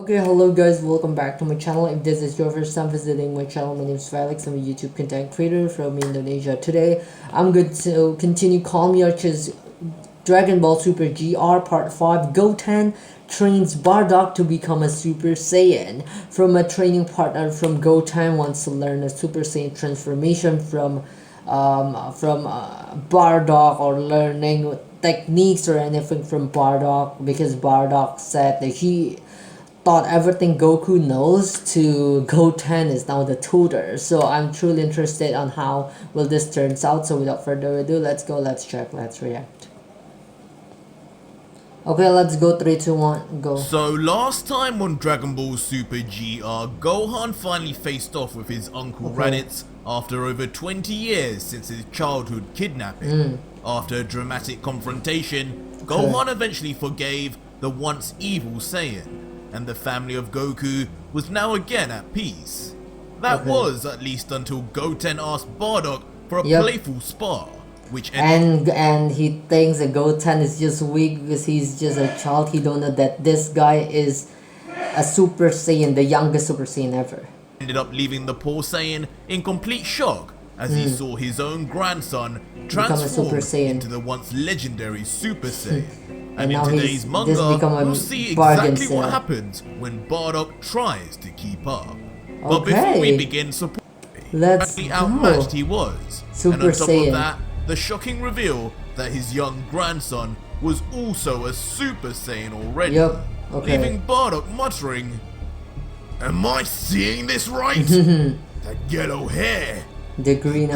Okay, hello guys, welcome back to my channel. If this is your first time visiting my channel, my name is Felix. I'm a YouTube content creator from Indonesia. Today, I'm going to continue Call Me ARJ's Dragon Ball Super GR Part 5. Goten trains Bardock to become a Super Saiyan. From a training partner from Goten wants to learn a Super Saiyan transformation from Bardock, or learning techniques or anything from Bardock, because Bardock said that he thought everything Goku knows to Goten is now the tutor. So I'm truly interested on how will this turns out. So without further ado, let's go, let's check, let's react. Okay, let's go. 3, 2, 1, go. So last time on Dragon Ball Super GR, Gohan finally faced off with his uncle Raditz after over 20 years since his childhood kidnapping. After a dramatic confrontation, Gohan eventually forgave the once evil Saiyan, and the family of Goku was now again at peace. That was at least until Goten asked Bardock for a playful spar, which and he thinks that Goten is just weak because he's just a child. He don't know that this guy is a Super Saiyan, the youngest Super Saiyan ever. Ended up leaving the poor Saiyan in complete shock as he saw his own grandson transform into the once legendary Super Saiyan. And in today's manga, we'll see exactly what happens when Bardock tries to keep up. But before we begin, surprisingly outmatched he was. Super and on top Saiyan. of that, the shocking reveal that his young grandson was also a Super Saiyan already. Leaving Bardock muttering, "Am I seeing this right? That yellow hair, the green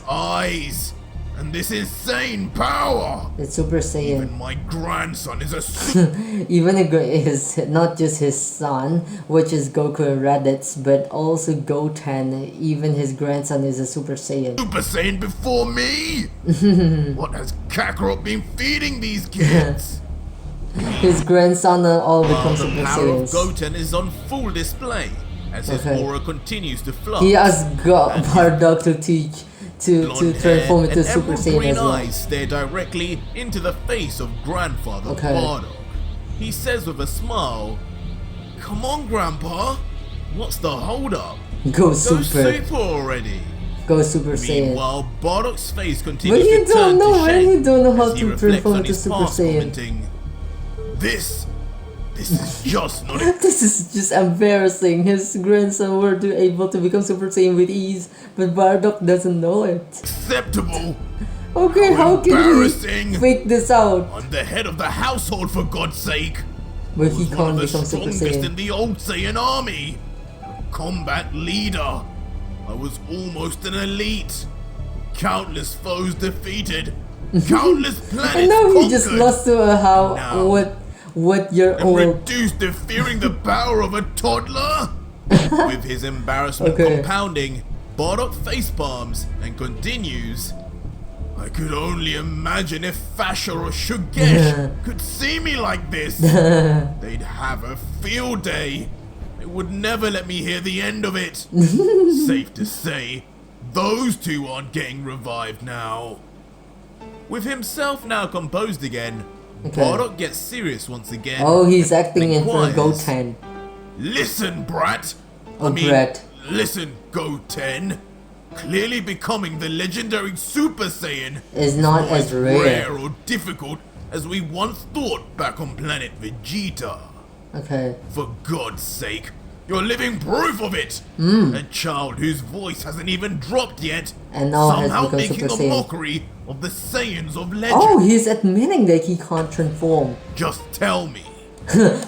eyes, and this insane power! It's Super Saiyan. Even my grandson is a Super Even is not just his son, which is Goku and Raditz, but also Goten. Even his grandson is a Super Saiyan. Super Saiyan before me? What has Kakarot been feeding these kids?" His grandson all become The Super power of Saiyans. Goten is on full display as his aura continues to flush. He asked Bardock to teach to transform into Super Saiyan as well. Eyes stare directly into the face of grandfather Bardock. He says with a smile, "Come on, Grandpa, what's the hold up? Go Super already." Go Super Saiyan. Meanwhile, Bardock's face continues But you to turn don't know, to shame you don't know how as he to reflects transform on into his Super past, Saiyan. commenting, This is just not This is just embarrassing. His grandson were able to become Super Saiyan with ease, but Bardock doesn't know it. acceptable. Okay, how can embarrassing. he fake this out? I'm the head of the household, for God's sake. But he One of can't the become Super strongest Saiyan. in the old Saiyan army. A combat leader. I was almost an elite. Countless foes defeated. Countless planets And now he just conquered. lost to what your I'm old. reduced to fearing the power of a toddler. With his embarrassment compounding, Bardock facepalms and continues. I could only imagine if Fasha or Shugesh could see me like this. They'd have a field day. They would never let me hear the end of it. Safe to say, those two aren't getting revived now. With himself now composed again, Bardock gets serious once again. Oh, he's acting in inquires, Goten. Listen, brat. Brat. Listen, Goten. Clearly becoming the legendary Super Saiyan Is not as rare. or difficult as we once thought back on planet Vegeta. Okay. For God's sake, you're living proof of it! A child whose voice hasn't even dropped yet, And now has somehow become making Super a Saiyan. mockery of the Saiyans of legend. Oh, he's admitting that he can't transform. Just tell me,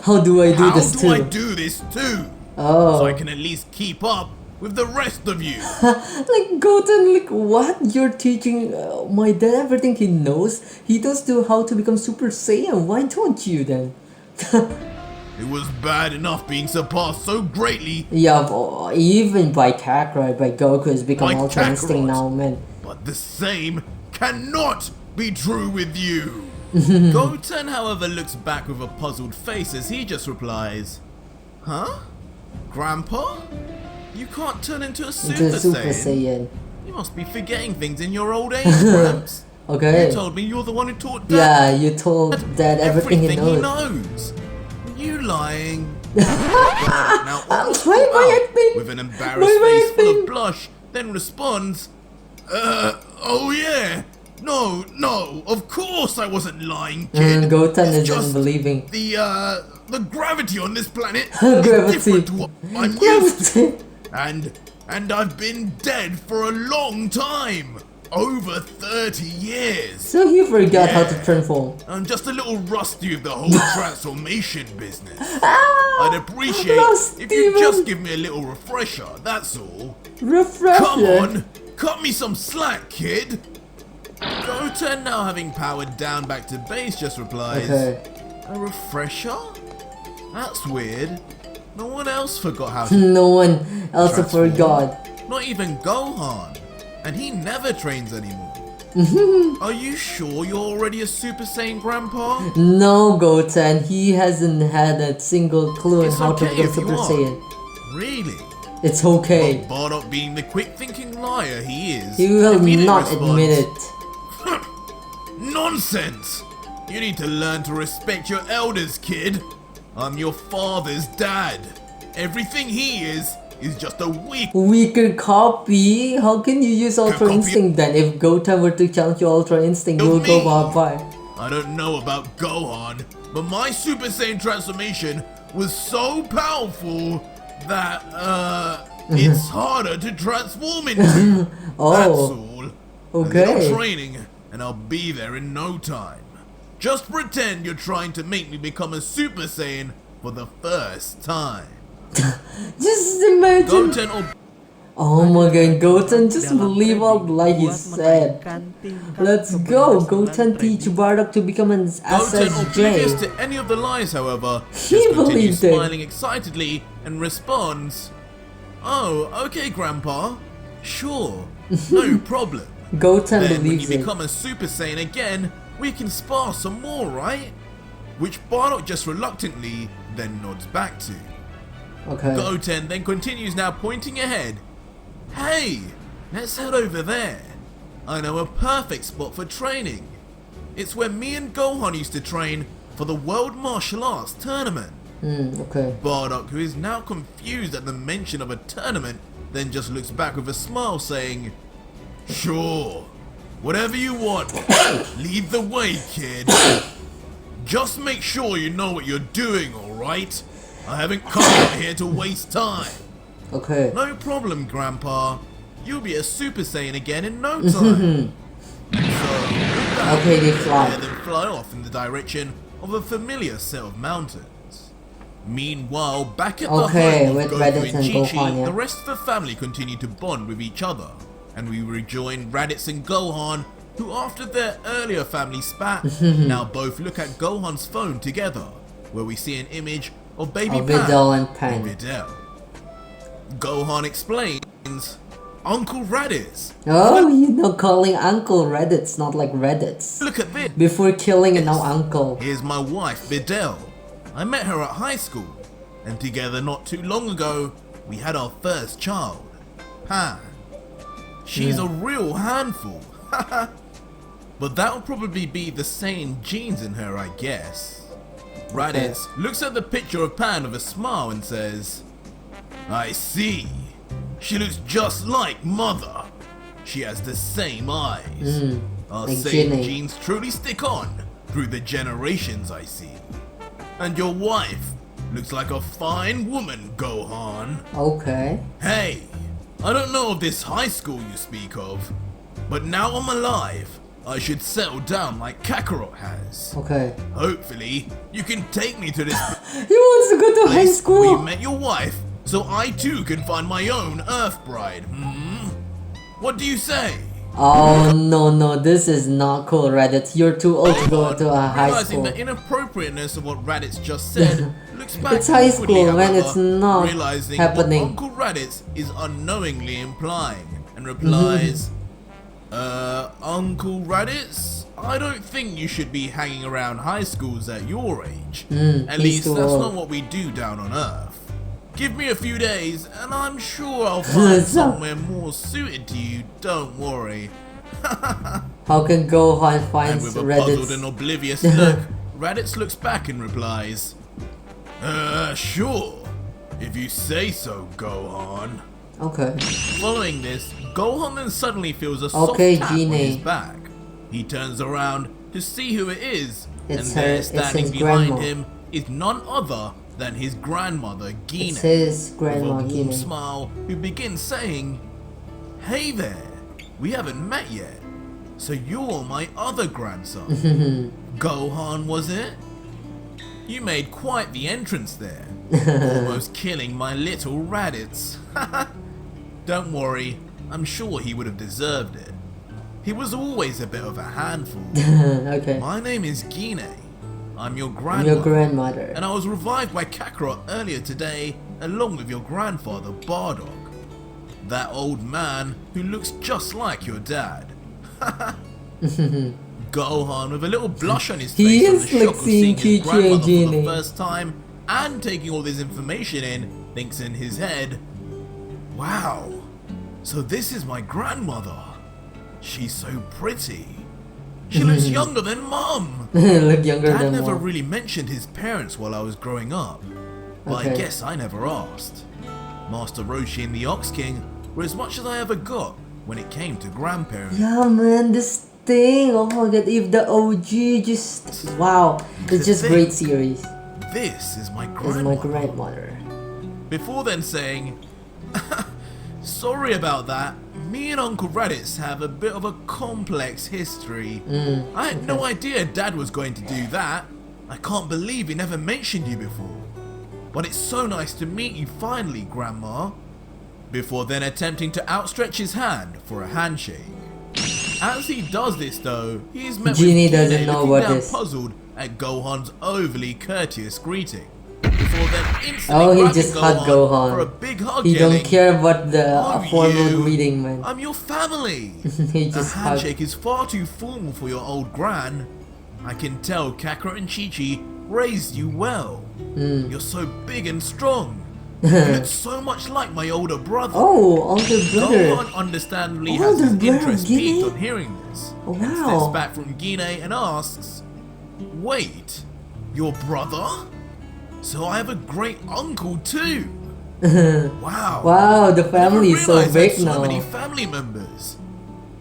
How do I do how this do too? I do this too? Oh. So I can at least keep up with the rest of you. Like Goten, like what? You're teaching my dad everything he knows? He knows to how to become Super Saiyan. Why don't you then? It was bad enough being surpassed so greatly. Yeah, even by Kakarot, by Goku has become By Ultra Instinct Kakarot. now, man. But the same cannot be true with you. Goten, however, looks back with a puzzled face as he just replies, "Huh? Grandpa? You can't turn into a Super Saiyan. You must be forgetting things in your old age, Gramps. Okay. You told me you're the one who taught Dad Yeah, you told Dad everything he knows. You lying. Bardock now almost Why out acting? with an embarrassed Why face full acting? of blush, then responds, oh yeah. No, of course I wasn't lying, kid. Goten It's isn't just believing. the gravity on this planet Gravity. is different to what I'm used to. Gravity. And I've been dead for a long time. Over 30 years. So he forgot how to Yeah. transform. I'm just a little rusty with the whole transformation business. Ah, I'd appreciate lost if you demon. just give me a little refresher, that's all. Refresher. Come on, cut me some slack, kid. Goten, now having powered down back to base, just replies, Okay. a refresher? That's weird. No one else forgot how to. No one else Transform. forgot. Not even Gohan. And he never trains anymore. Are you sure you're already a Super Saiyan, Grandpa? No, Goten. He hasn't had a single clue on It's how to okay become if you Super are. Saiyan. Really? It's okay. Well, Bardock, being the quick-thinking liar he is, He will immediately not responds, admit it. Nonsense! You need to learn to respect your elders, kid. I'm your father's dad. Everything he is just a weak. Weaker copy? How can you use Ultra copy- Instinct then? If Goten were to challenge your Ultra Instinct, you'll Of go me. bye-bye. I don't know about Gohan, but my Super Saiyan transformation was so powerful that, it's harder to transform into. Oh, That's all. A okay. little training, and I'll be there in no time. Just pretend you're trying to make me become a Super Saiyan for the first time. Just imagine. Goten or Oh my god, Goten, just believe all like he said. Let's go. Goten teach Bardock to become an Goten, oblivious SSJ. to any of the lies, however, He just continues believed it. smiling excitedly and responds, "Oh, okay, Grandpa. Sure, no problem. Goten Then when you believes it. become a Super Saiyan again, we can spar some more, right?" Which Bardock just reluctantly then nods back to. Okay. Goten then continues, now pointing ahead. "Hey, let's head over there. I know a perfect spot for training. It's where me and Gohan used to train for the World Martial Arts Tournament." Okay. Bardock, who is now confused at the mention of a tournament, then just looks back with a smile saying, "Sure, whatever you want. Lead the way, kid. Just make sure you know what you're doing, alright? I haven't come out here to waste time." Okay. "No problem, Grandpa. You'll be a Super Saiyan again in no time." Okay, they fly. Then fly off in the direction of a familiar set of mountains. Meanwhile, back at the Okay, home of with Goku Raditz and and Chichi, Gohan, yeah. the rest of the family continue to bond with each other, and we rejoin Raditz and Gohan, who after their earlier family spat, now both look at Gohan's phone together, where we see an image of baby Of Pan Videl and Pan. Videl. Gohan explains, "Uncle Raditz, Oh, you know, calling Uncle Reddit's not like Reddit's. look at this. Before killing and now Uncle. Here's my wife, Videl. I met her at high school, and together not too long ago, we had our first child, Pan. She's a real handful, but that'll probably be the same genes in her, I guess." Raditz looks at the picture of Pan with a smile and says, "I see. She looks just like Mother. She has the same eyes. Our like same gine. genes truly stick on through the generations, I see. And your wife looks like a fine woman, Gohan. Okay. Hey, I don't know of this high school you speak of, but now I'm alive, I should settle down like Kakarot has. Okay. Hopefully, you can take me to this He wants to go to high place where you school. met your wife, so I too can find my own Earth Bride. What do you say?" Oh no, this is not cool, Reddit. You're too old to go to a high Realizing school. the inappropriateness of what Raditz just said, looks back It's high awkwardly, school when however, it's not realizing happening. what Uncle Raditz is unknowingly implying, and replies, "Uncle Raditz, I don't think you should be hanging around high schools at your age. At he's least too that's old. not what we do down on Earth. Give me a few days, and I'm sure I'll find somewhere more suited to you, don't worry." How can Gohan And find with a puzzled and Reddit? oblivious look, Raditz looks back and replies, Sure. If you say so, Gohan. Okay. Following this, Gohan then suddenly feels a soft Okay, tap on Gine. his back. He turns around to see who it is, It's and there it's standing his behind grandma. him is none other than his grandmother, Gine. It's his With grandma, a warm Gine. smile, who begins saying, "Hey there, we haven't met yet, so you're my other grandson. Gohan, was it? You made quite the entrance there, almost killing my little raditz. Don't worry, I'm sure he would have deserved it. He was always a bit of a handful. Okay. My name is Gine. I'm your I'm grandmother. your grandmother. And I was revived by Kakarot earlier today, along with your grandfather, Bardock. That old man who looks just like your dad." Gohan, with a little blush on his He face on the is shock like of seeing seeing his Chichi and grandmother for the Gine. first time and taking all this information in, thinks in his head, "Wow, so this is my grandmother. She's so pretty. She looks younger than Mom." Look younger Dad than never mom. really mentioned his parents while I was growing up, but I Okay. guess I never asked. Master Roshi and the Ox King were as much as I ever got when it came to grandparents. Yeah, man, this thing. Oh my god, if the OG just wow, it's just thing. great series. This is my It's my grandmother. grandmother. Before then saying, "Sorry about that. Me and Uncle Raditz have a bit of a complex history. I had no idea Dad was going to do that. I can't believe he never mentioned you before. But it's so nice to meet you finally, Grandma." Before then attempting to outstretch his hand for a handshake. As he does this though, he is met Genie with doesn't Gine know looking what down this. puzzled at Gohan's overly courteous greeting. Before then instantly Oh, he grabbing just hugged Gohan. for a big hug, He yelling, don't care about the "Oh, formal you. greeting, man. I'm your family." He A just hugged. handshake is far too formal for your old gran. I can tell Kakarot and Chichi raised you well. You're so big and strong. You look so much like my older brother. Oh, older brother. Gohan understandably Older has his brother, interest Gine? piqued on hearing this, Oh, and wow. steps back from Gine and asks, "Wait, your brother? So I have a great uncle too? Wow. Wow, the I never family is so realized I had big so now. many family members.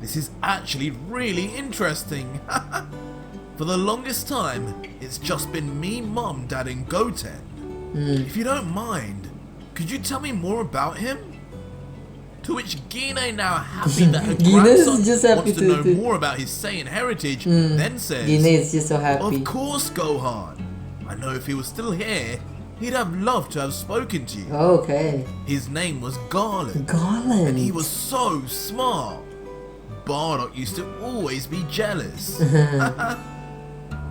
This is actually really interesting. For the longest time, it's just been me, Mom, Dad, and Goten. If you don't mind, could you tell me more about him?" To which Gine, now happy that her Gine is grandson just happy wants to to- know to- more about his Saiyan heritage, then says, Gine is just so happy. "Of course, Gohan. I know if he was still here, he'd have loved to have spoken to you. Okay. His name was Garland, Garland. and he was so smart. Bardock used to always be jealous.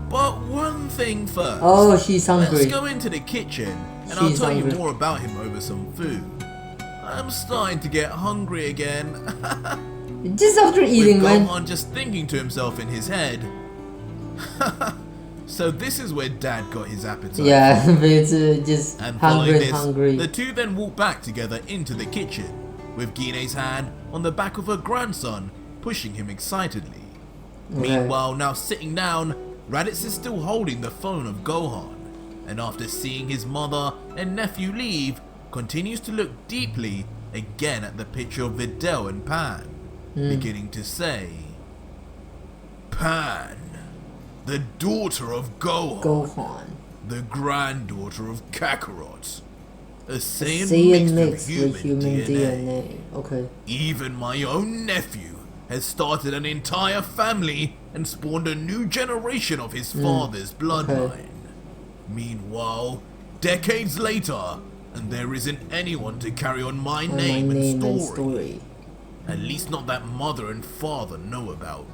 But one thing first. Oh, she's hungry. Let's go into the kitchen, and I'll She's tell hungry. you more about him over some food. I'm starting to get hungry again." Just after eating, With man. Gohan just thinking to himself in his head, "So this is where Dad got his appetite." Yeah, but it's just And following hungry, this, hungry. the two then walk back together into the kitchen, with Gine's hand on the back of her grandson, pushing him excitedly. Okay. Meanwhile, now sitting down, Raditz is still holding the phone of Gohan, and after seeing his mother and nephew leave, continues to look deeply again at the picture of Videl and Pan, beginning to say, "Pan, the daughter of Gohan. the granddaughter of Kakarot, a Saiyan, Saiyan mixed mixed with human DNA. DNA. Okay. Even my own nephew has started an entire family and spawned a new generation of his father's bloodline. Meanwhile, decades later, and there isn't anyone to carry on my Or name, my name and and story. story. At least not that mother and father know about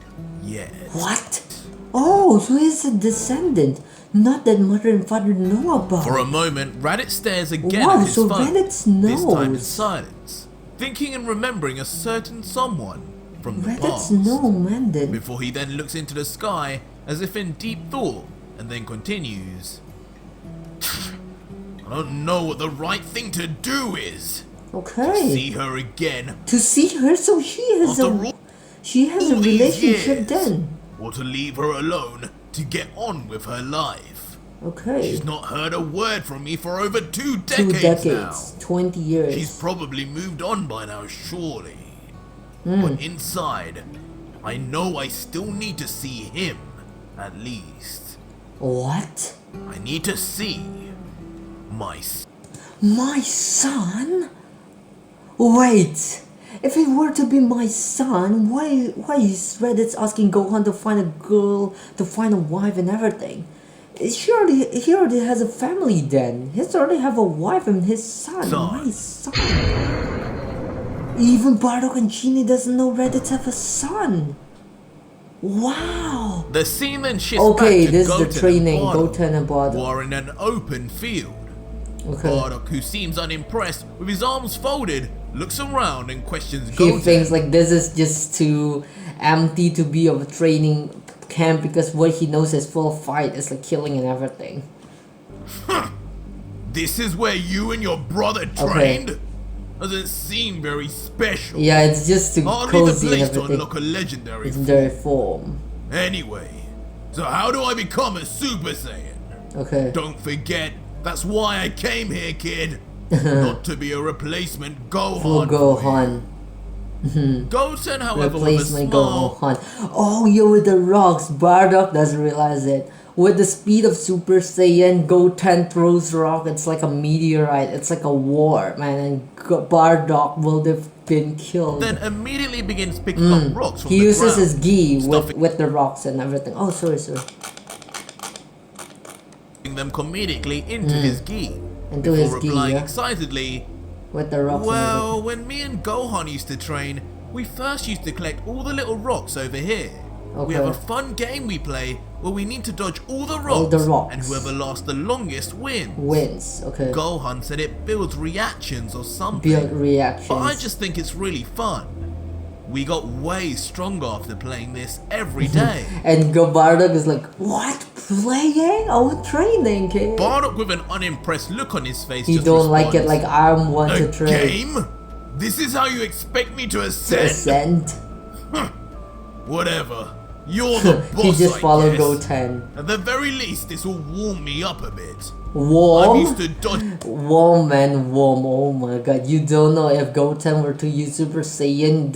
yet." What? Oh, so he's a descendant. Not that mother and father know about. For a moment, Raditz stares again Wow, at his so phone, Raditz this time in knows. silence, thinking and remembering a certain someone from the Raditz past. no, man, then. Before he then looks into the sky as if in deep thought, and then continues, "I don't know what the right thing to do is. Okay. See her again, To see her, so she has After a all- she has a all these relationship years, then. or to leave her alone to get on with her life. Okay. She's not heard a word from me for over 2 2 decades now. decades. 20 years. She's probably moved on by now, surely. But inside, I know I still need to see him, at least. What? I need to see my My son? Wait. If it were to be my son, why is Raditz asking Gohan to find a girl, to find a wife and everything? He already has a family then. He already have a wife and his son. My son. Even Bardock and Gine doesn't know Raditz have a son. Wow. The scene then shifts Okay, back to this is Goten the training, and Bardock, Goten and Bardock. who are in an open field. Okay. Bardock, who seems unimpressed, with his arms folded, looks around and questions He Goten. thinks like this is just too empty to be of a training camp because what he knows is full of fight is like killing and everything. This is where you and your brother trained? Doesn't seem very special. Yeah, it's just too Hardly the cozy and place to everything. unlock a legendary Legendary form. Anyway, so how do I become a Super Saiyan? Okay. Don't forget, that's why I came here, kid. Not to be a replacement Gohan. For Gohan. Goten, however, with a Replacement smile, Gohan. Oh, you're with the rocks. Bardock doesn't realize it. With the speed of Super Saiyan, Goten throws rock. It's like a meteorite. It's like a war, man. And Bardock will have been killed. then immediately begins picking up rocks from He the uses ground. his gi stuffing with the rocks and everything. Oh, sorry. them comedically into his gi. Into Before his gi, replying yeah? excitedly, With the rocks and well, when me and Gohan used to train, we first used to collect all the little rocks over here. We have a Okay. fun game we play where we need to dodge all the rocks, and whoever lasts the longest wins. wins. Okay. Gohan said it builds reactions or something. Build reactions. But I just think it's really fun. We got way stronger after playing this every day. And Bardock is like, what? Playing? Oh, training, kid. Bardock, with an unimpressed look on his face, He just don't like it responds, like I'm one a to train. game? This is how you expect me to To ascend? ascend. Whatever. You're the boss, He just I followed guess. Goten. At the very least, this will warm me up a bit. I'm Warm? used to dodge. Warm, man, warm. Oh my god. You don't know if Goten were to use Super Saiyan,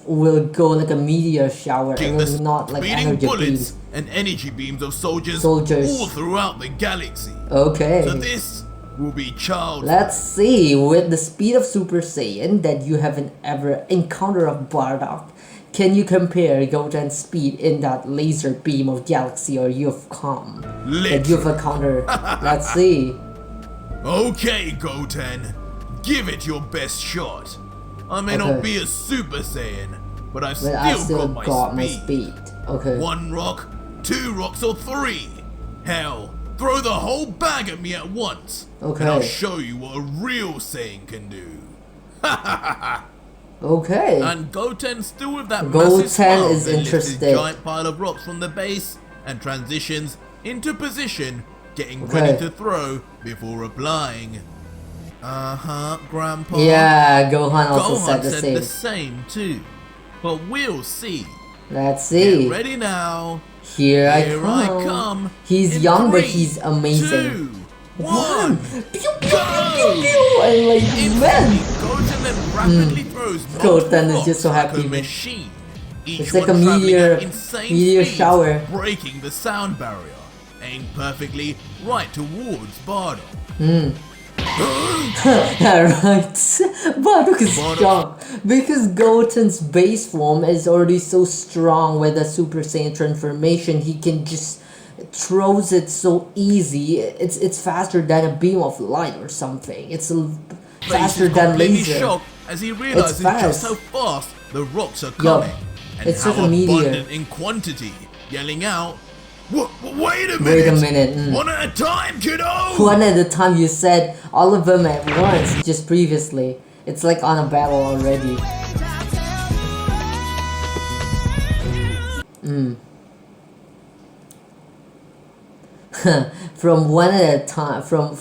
will go like a meteor shower. It the will not like speeding energy bullets beams. and energy beams of soldiers Soldiers. all throughout the galaxy. Okay. So this will be child. Let's see, with the speed of Super Saiyan that you haven't ever encountered of Bardock, can you compare Goten's speed in that laser beam of galaxy or you've come that you've encountered? Let's see. Okay, Goten, give it your best shot. I may Okay. not be a Super Saiyan, but I've But I still still got my speed. speed. Okay. 1 rock, 2 rocks, or 3. Hell, throw the whole bag at me at once. Okay. And I'll show you what a real Saiyan can do. Okay. And Goten, still with that Goten massive smile, is then lifts his interested. giant pile of rocks from the base and transitions into position, getting Okay. ready to throw before replying. Grandpa. Yeah, Gohan also Gohan said the said same. the same too. But we'll see. Let's see. Get ready now. Here I Here I come. He's in young, but 3, he's amazing. 2, 1. Pew, pew, pew, Go! pew, pew. And like, man. Instantly, Goten then rapidly throws Goten is rocks just so like happy, a man. machine. Each It's like one a traveling meteor- at insane meteor speeds, shower. breaking the sound barrier, aimed perfectly right towards Bardock. Yeah, right. Bardock is Bardock. shocked because Goten's base form is already so strong with the Super Saiyan transformation. He can just throws it so easy. It's faster than a beam of light or something. It's faster Face is than completely laser. shocked as he realizes fast. just how fast the rocks are coming, and it's how like a meteor. abundant in quantity, yelling out, Wait a minute! Wait a minute. One at a time, kiddo! One at a time. You said all of them at once just previously. It's like on a battle already. From one at a time, from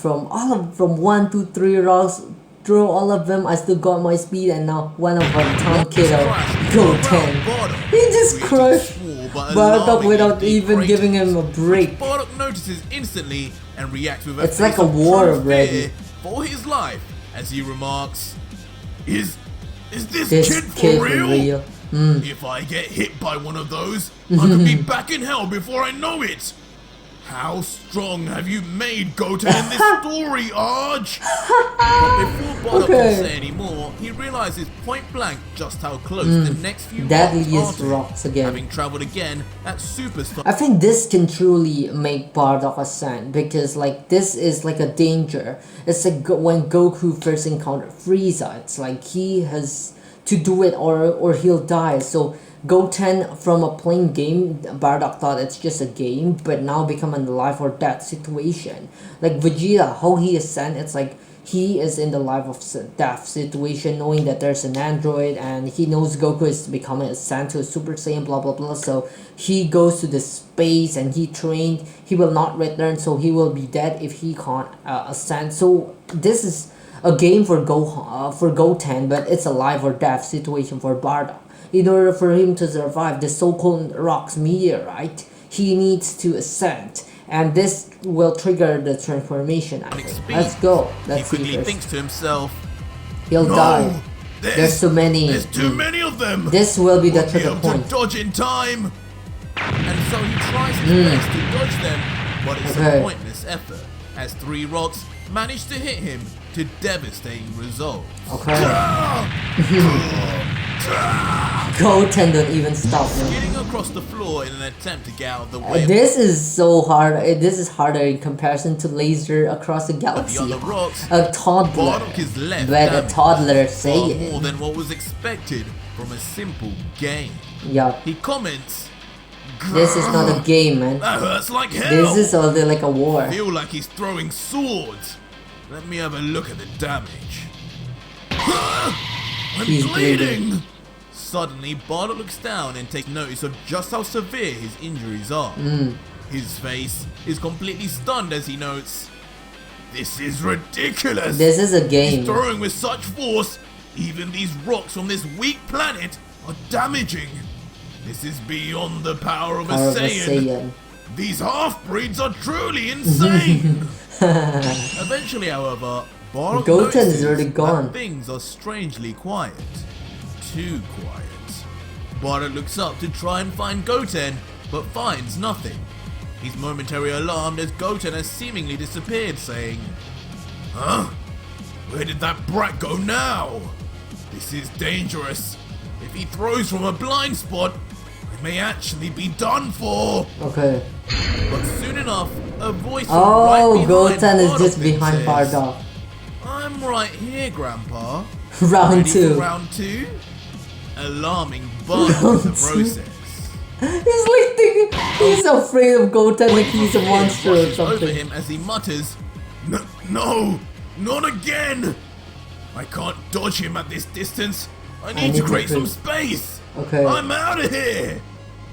1 to 3 rocks, throw all of them. I still got my speed, and now one of a time kiddo, Goten. He just crushed Bardock without even giving him a break. Bardock Bardock notices instantly and reacts with a It's face like a of war true already. fear for his life as he remarks, Is this This kid for real? real. If I get hit by one of those, I could be back in hell before I know it. How strong have you made Goten in this story, Arj? But before Bardock can say any more, he realizes point blank just how close the next few rocks Deadliest are to him, rocks again. having traveled again at superstar. I think this can truly make Bardock ascend because like this is like a danger. It's like when Goku first encountered Frieza. It's like he has to do it or he'll die. So Goten from a plain game, Bardock thought it's just a game, but now become a life or death situation. Like Vegeta, how he ascend, it's like he is in the life of death situation, knowing that there's an android and he knows Goku is becoming ascend to a Super Saiyan, blah blah blah. So he goes to the space and he trained. He will not return, so he will be dead if he can't ascend. So this is a game for Goten, but it's a life or death situation for Bardock. In order for him to survive the so-called rock's meteorite, he needs to ascend, and this will trigger the transformation. I think. Let's go. Let's he see quickly first. thinks to himself, He'll die. There's too many. There's too many of them. This will be the Won't trigger able point. to dodge in time. And so he tries his best to dodge them, but it's a pointless effort, as 3 rocks manage to hit him to devastating results. Okay. Goten don't even stop him. Skidding across the floor in an attempt to get out of the way. This is so hard. This is harder in comparison to laser across the galaxy. The other rocks, A toddler, Bardock is left but a damaged, toddler far Saiyan. more than what was expected from a simple game. Yeah, He comments, this is not a game, man. That hurts like hell. This is only like a war. I feel like he's throwing swords. Let me have a look at the damage. I'm He's bleeding. Suddenly, Bardock looks down and takes notice of just how severe his injuries are. His face is completely stunned as he notes, This is ridiculous. This is a He's game. throwing with such force, even these rocks on this weak planet are damaging. This is beyond the power of a Power of a Saiyan. Saiyan. These half-breeds are truly insane! Eventually, however, Bardock Goten is notices already gone. that things are strangely quiet. Too quiet. Bardock looks up to try and find Goten, but finds nothing. He's momentarily alarmed as Goten has seemingly disappeared, saying, Huh? Where did that brat go now? This is dangerous. If he throws from a blind spot, I may actually be done for. Okay. But soon enough, a voice from Oh, right behind Goten is just Bardock behind says, Bardock. I'm right here, Grandpa. Round Ready 2. for round 2? Alarming Bardock in the process. He's like thinking, he's afraid of Goten like he's a monster or Rushes over something. him as he mutters, No, not again! I can't dodge him at this distance. I need to create some space. Okay. I'm out of here.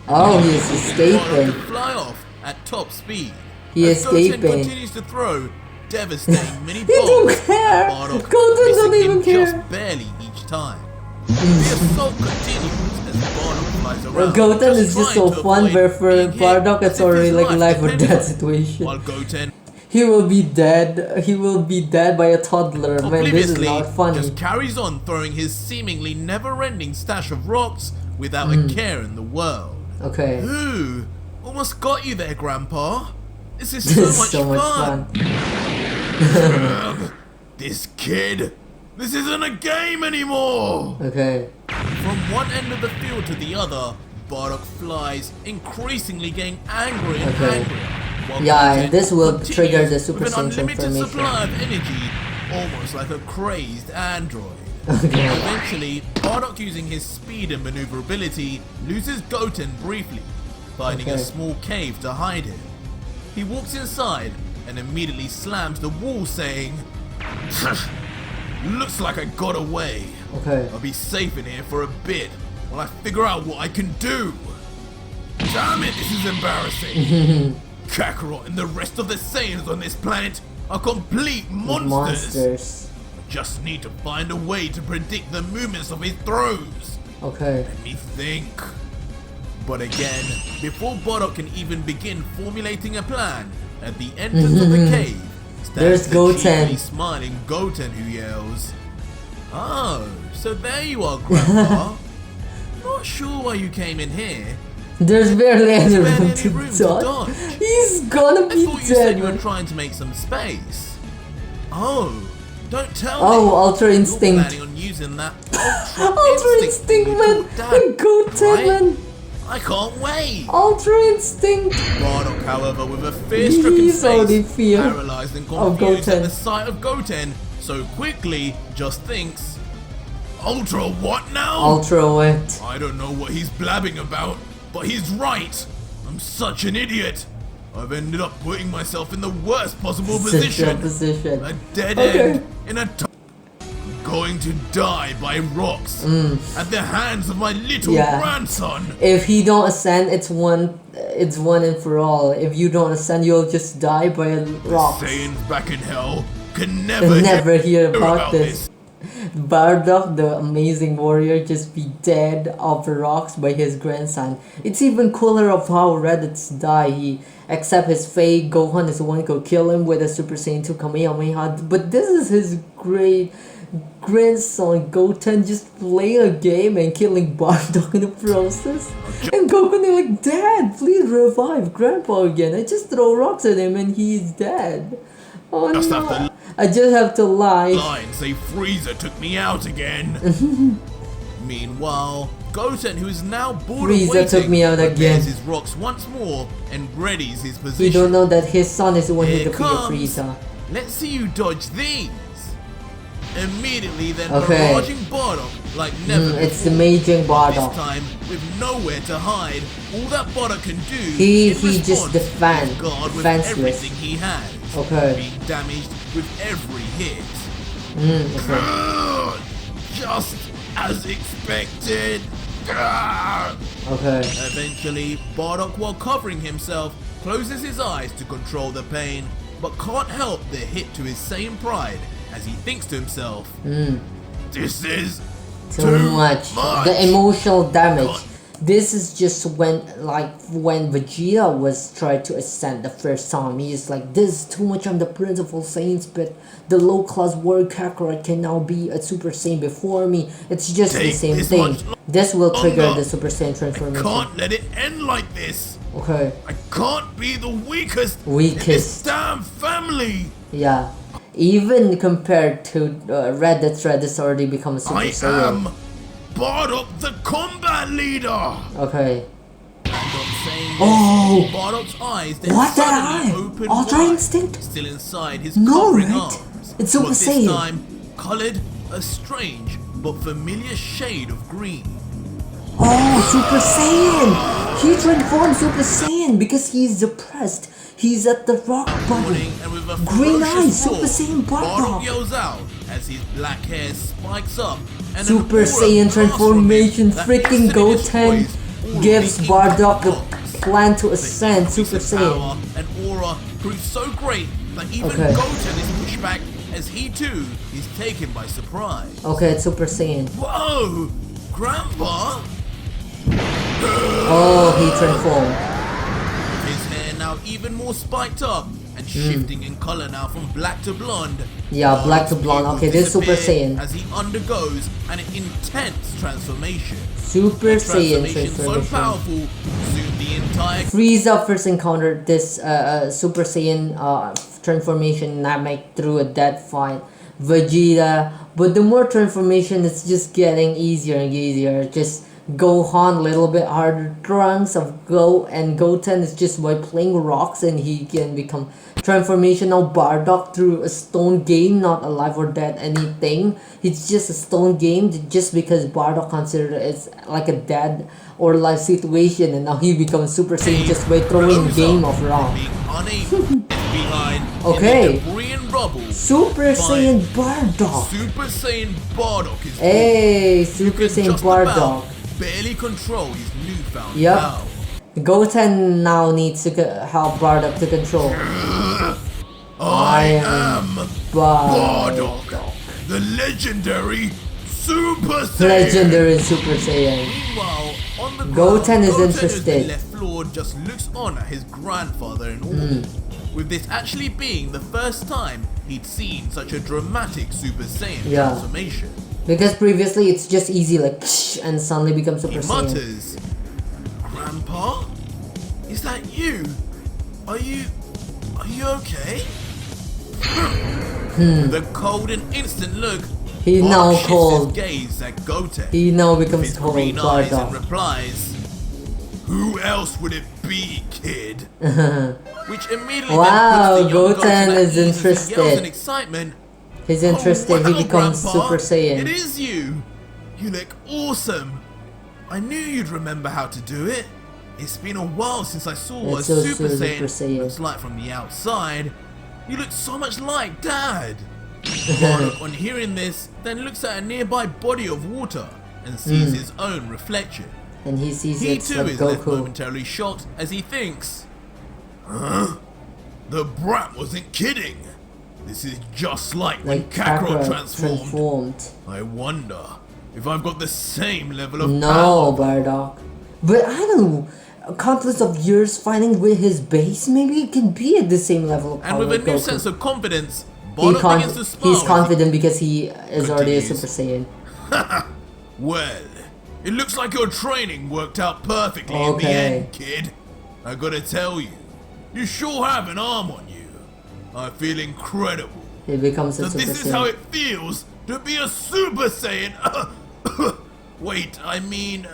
Oh, he's Bardock escaping. can fly off at top speed. He as Goten escaping. continues to throw devastating mini He bombs don't at care. Bardock, Goten missing don't him even care. just barely each time. The assault continues as Bardock flies around. Goten is just so trying to fun, avoid where for being hit Bardock as it's if already his like a life or depends death on it. situation. While Goten He will be dead. He will be dead by a toddler. Man, this is obliviously not funny. just carries on throwing his seemingly never-ending stash of rocks without a care in the world. Okay. Ooh, almost got you there, Grandpa. This is This so is much so much fun. fun. This kid. This isn't a game anymore. Okay. From one end of the field to the other, Bardock flies, increasingly getting angry and Okay. angrier. While Yeah, Goten this will continues trigger the Super with an Saiyan unlimited transformation. supply of energy, almost like a crazed android. Okay. Eventually, Bardock, using his speed and maneuverability, loses Goten briefly, finding a Okay. small cave to hide in. He walks inside and immediately slams the wall, saying, Looks like I got away. Okay. I'll be safe in here for a bit while I figure out what I can do. Damn it, this is embarrassing. Kakarot and the rest of the Saiyans on this planet are complete monsters. Just need to find a way to predict the movements of his throws. Okay. Let me think. But again, before Bardock can even begin formulating a plan, at the entrance of the cave, there's the Goten. cheeky, smiling Goten, who yells, "Oh, so there you are, Grandpa. Not sure why you came in here. There's barely any room to to dodge. He's gonna I be thought you said you were dead. trying to make some space. Oh, don't tell me. Oh, Ultra You're Instinct. planning on using that Ultra Instinct, man. The Goten, man. I can't wait. Ultra Instinct. Bardock, however, with a fear-stricken He's already face, fear paralyzed and of confused at Goten. the sight of Goten, so quickly just thinks, Ultra what now? Ultra wet. I don't know what he's blabbing about, but he's right. I'm such an idiot. I've ended up putting myself in the worst possible position. A dead end in a I'm going to die by rocks at the hands of my little grandson. If he don't ascend, it's one and for all. If you don't ascend, you'll just die by a rock. The Saiyans back in hell can never hear about this. Bardock, the amazing warrior, just be dead off the rocks by his grandson. It's even cooler of how raditz die. He accept his fate. Gohan is the one who could kill him with a Super Saiyan 2 Kamehameha. But this is his great grandson Goten just playing a game and killing Bardock in the process. And Goku is like, Dad, please revive Grandpa again. I just throw rocks at him and he's dead. Oh no. I just have to lie. Line say Frieza took me out again. Meanwhile, Goten, who is now bored of waiting, took me out again. his rocks once more and readies his position. He don't know that his son is the one who Here defeated comes. Frieza. Let's see you dodge these. Immediately then Okay. barraging Bardock like never before. It's the Majin Bardock. This time, with nowhere to hide, all that Bardock can do He in just response is guard with defenseless. everything he has. Okay. Being damaged with every hit. Okay. Just as expected. Okay. Eventually, Bardock, while covering himself, closes his eyes to control the pain, but can't help the hit to his Saiyan pride as he thinks to himself, this is Too much. The emotional damage. This is just when Vegeta was tried to ascend the first time. He's like, this is too much. I'm the Prince of all Saiyans, but the low class warrior Kakarot can now be a Super Saiyan before me. It's just the same thing. This will trigger the Super Saiyan transformation. I can't let it end like this. Okay. I can't be the weakest in this damn family. Yeah. Even compared to Raditz already become a Super Saiyan. I am Bardock, the combat leader. Okay. Oh! Bardock's eyes then What that suddenly eye? open Ultra wide, Instinct? still inside his No, covering right? arms. It's Super but this Saiyan. time colored a strange but familiar shade of green. Oh, Super Saiyan! He transformed Super Saiyan because he's depressed. He's at the rock bottom. And with a Green eyes, ferocious roar, Super Saiyan Bardock Bardock. yells out as his black hair spikes up and Super an aura Saiyan blasts from transformation. him that Freaking instantly Goten destroys all gives the Bardock the blocks. plan to The ascend increase Super of Saiyan. power and aura proves so great that even Okay. Goten is pushed back as he too is taken by surprise. Okay, it's Super Saiyan. Whoa! Grandpa! Oh, he transformed. His hair now even more spiked up and shifting in color now from black to blonde. Yeah, black to Bardock's blonde. pupils Okay, this is Super disappear Saiyan. as he undergoes an intense transformation. Super Saiyan So transformation. powerful, soon the entire Frieza first encountered this Super Saiyan transformation Namek through a dead fight. Vegeta, but the more transformation, it's just getting easier and easier. Just Gohan a little bit harder. Trunks of Goten is just by playing rocks and he can become transformation. Now Bardock through a stone game, not alive or dead anything. It's just a stone game just because Bardock considered it like a dead or life situation, and now he becomes Super Saiyan just by throwing game of rock. being unable behind Okay. in the debris and rubble. Super Saiyan Bardock. Super Saiyan Bardock is Hey, Super Saiyan just about Bardock. barely control his newfound Yep. power. Goten now needs to help Bardock to control. I am Bardock. the legendary Super Saiyan. Legendary Super Saiyan. Meanwhile, On the ground, Goten is Goten, who's interested. been left floored, just looks on at his grandfather in awe. With this actually being the first time he'd seen such a dramatic Super Saiyan transformation. Because previously it's just easy like and suddenly becomes Super He Saiyan. mutters, "Grandpa? Is that you? Are you okay?" The cold and instant look. He Bardock now shifts cold. his gaze at Goten. He now With becomes his cold, green eyes and Bardock. replies, "Who else would it be, kid?" Which immediately Wow, then puts the young Goten at is ease as he yells interested. in excitement, He's interested, "Oh, he wow, becomes Grandpa, Super Saiyan. It is you! You look awesome! I knew you'd remember how to do it. It's been a while since I saw what It's a so Super Super Saiyan Saiyan. looks like from the outside. You look so much like Dad!" Bardock, on hearing this, then looks at a nearby body of water and sees his own reflection. And he sees He it's too like is left Goku. momentarily shocked as he thinks, "Huh? The brat wasn't kidding. This is just like when Like Kakarot Kakarot transformed. I wonder if I've got the same level of No, power." Bardock. But I don't know. Countless of years fighting with his base, maybe it can be at the same level of power And with a like new Goku. sense of confidence, Bardock begins to smile. He's confident because he is already a continues. Super Saiyan. "Well, it looks like your training worked out perfectly in the end, kid. I gotta tell you, you sure have an arm on you. I feel incredible. He becomes a So Super this Saiyan. is how it feels to be a Super Saiyan." Wait, I mean,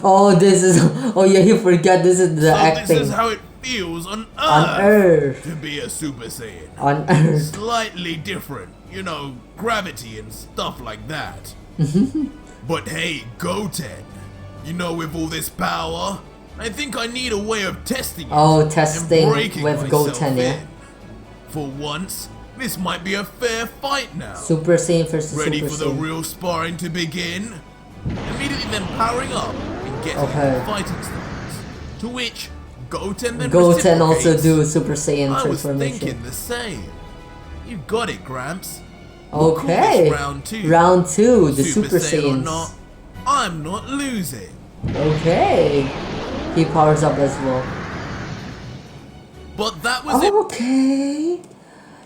Oh, this is. Oh yeah, you forgot. This is the so acting. this is how it feels on Earth, On Earth. to be a Super Saiyan. On Earth. Slightly different, you know, gravity and stuff like that. But hey, Goten, you know, with all this power, I think I need a way of testing it Oh, testing and breaking with myself Goten, yeah. in. For once, this might be a fair fight now. Super Saiyan versus Ready Super for the Saiyan. real sparring to begin? Immediately then powering up and getting Okay. fighting stance. To which Goten then Goten also reciprocates. do Super Saiyan I was transformation. thinking the same. You got it, Gramps. Okay. Cool, round two. Round 2, the Super Saiyan or Saiyans. not, I'm not losing. Okay. He powers up as well. But that was it. Okay.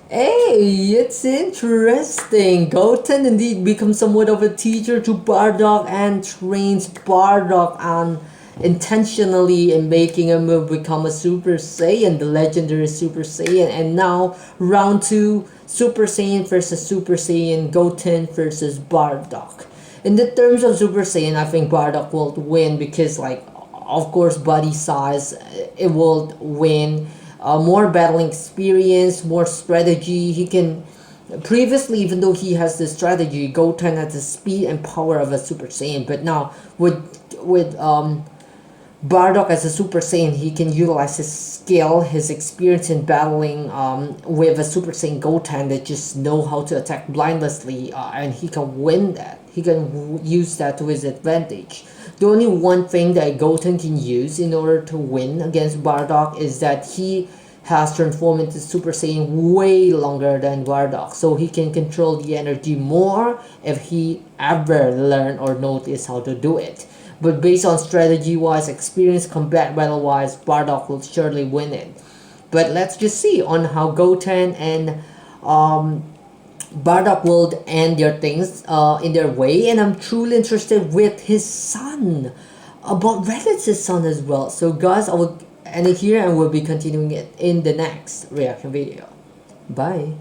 Hey, it's interesting. Goten indeed becomes somewhat of a teacher to Bardock and trains Bardock on intentionally in making him become a Super Saiyan, the legendary Super Saiyan. And now, round 2, Super Saiyan versus Super Saiyan, Goten versus Bardock. In the terms of Super Saiyan, I think Bardock will win because, like, of course, body size, it will win. More battling experience, more strategy. He can previously, even though he has the strategy, Goten has the speed and power of a Super Saiyan. But now with Bardock as a Super Saiyan, he can utilize his skill, his experience in battling with a Super Saiyan Goten that just know how to attack blindlessly, and he can win that. He can use that to his advantage. The only one thing that Goten can use in order to win against Bardock is that he has transformed into Super Saiyan way longer than Bardock, so he can control the energy more if he ever learn or notice how to do it. But based on strategy wise, experience, combat battle wise, Bardock will surely win it. But let's just see on how Goten and Bardock will end their things in their way, and I'm truly interested with his son, about Raditz's son as well. So guys, I will end it here and we'll be continuing it in the next reaction video. Bye.